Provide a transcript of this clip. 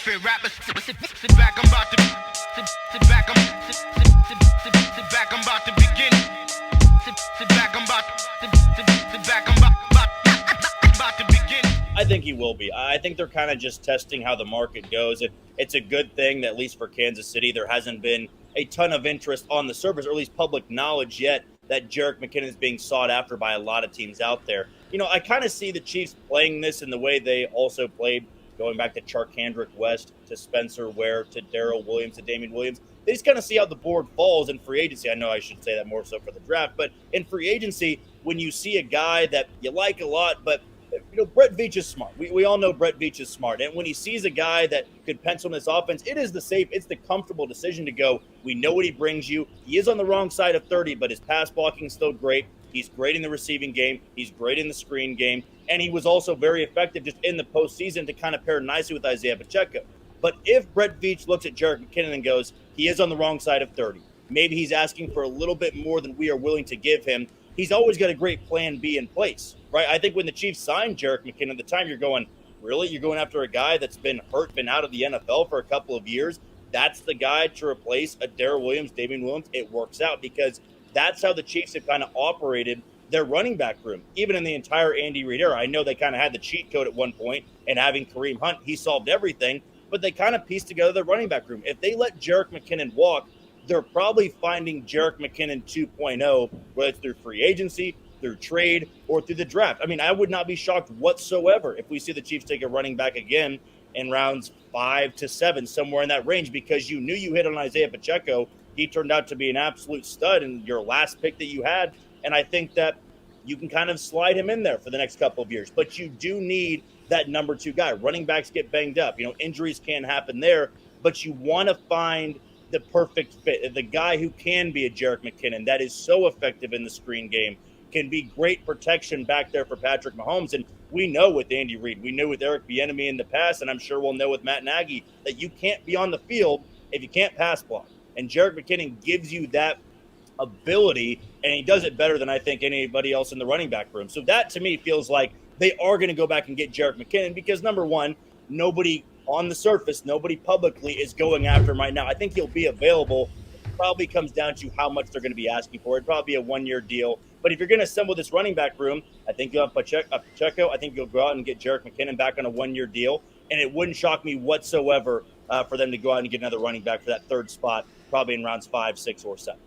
Fit rappers, sit back, I'm about to sit back, sit back, I'm about to begin. Sit back, I'm about sit back, I'm about to begin. I think he will be. I think they're kind of just testing how the market goes. It's a good thing that, at least for Kansas City, there hasn't been a ton of interest on the surface, or at least public knowledge yet, that Jerick McKinnon is being sought after by a lot of teams out there. You know, I kind of see the Chiefs playing this in the way they also played, going back to Charkandrick West, to Spencer Ware, to Darrell Williams, to Damian Williams. They just kind of see how the board falls in free agency. I know I should say that more so for the draft, but in free agency, when you see a guy that you like a lot, but you know, Brett Veach is smart. We all know Brett Veach is smart. And when he sees a guy that could pencil in this offense, it is the safe, it's the comfortable decision to go, we know what he brings you. He is on the wrong side of 30, but his pass blocking is still great. He's great in the receiving game. He's great in the screen game. And he was also very effective just in the postseason to kind of pair nicely with Isaiah Pacheco. But if Brett Veach looks at Jerick McKinnon and goes, he is on the wrong side of 30, maybe he's asking for a little bit more than we are willing to give him, he's always got a great plan B in place, right? I think when the Chiefs signed Jerick McKinnon at the time, you're going, really? You're going after a guy that's been hurt, been out of the NFL for a couple of years? That's the guy to replace a Darrell Williams, Damian Williams? It works out because that's how the Chiefs have kind of operated their running back room, even in the entire Andy Reid era. I know they kind of had the cheat code at one point, and having Kareem Hunt, he solved everything, but they kind of pieced together their running back room. If they let Jerick McKinnon walk, they're probably finding Jerick McKinnon 2.0, whether it's through free agency, through trade, or through the draft. I mean, I would not be shocked whatsoever if we see the Chiefs take a running back again in rounds 5 to 7, somewhere in that range, because you knew you hit on Isaiah Pacheco. He turned out to be an absolute stud in your last pick that you had, and I think that you can kind of slide him in there for the next couple of years. But you do need that number 2 guy. Running backs get banged up. You know, injuries can happen there, but you want to find the perfect fit, the guy who can be a Jerick McKinnon that is so effective in the screen game, can be great protection back there for Patrick Mahomes. And we know with Andy Reid, we knew with Eric Bieniemy in the past, and I'm sure we'll know with Matt Nagy, that you can't be on the field if you can't pass block. And Jerick McKinnon gives you that ability, and he does it better than I think anybody else in the running back room. So that to me feels like they are going to go back and get Jerick McKinnon because, number one, nobody on the surface, nobody publicly is going after him right now. I think he'll be available. It probably comes down to how much they're going to be asking for. It'd probably be a 1-year deal. But if you're going to assemble this running back room, I think you'll have Pacheco. I think you'll go out and get Jerick McKinnon back on a 1-year deal. And it wouldn't shock me whatsoever for them to go out and get another running back for that third spot, probably in rounds 5, 6, or 7.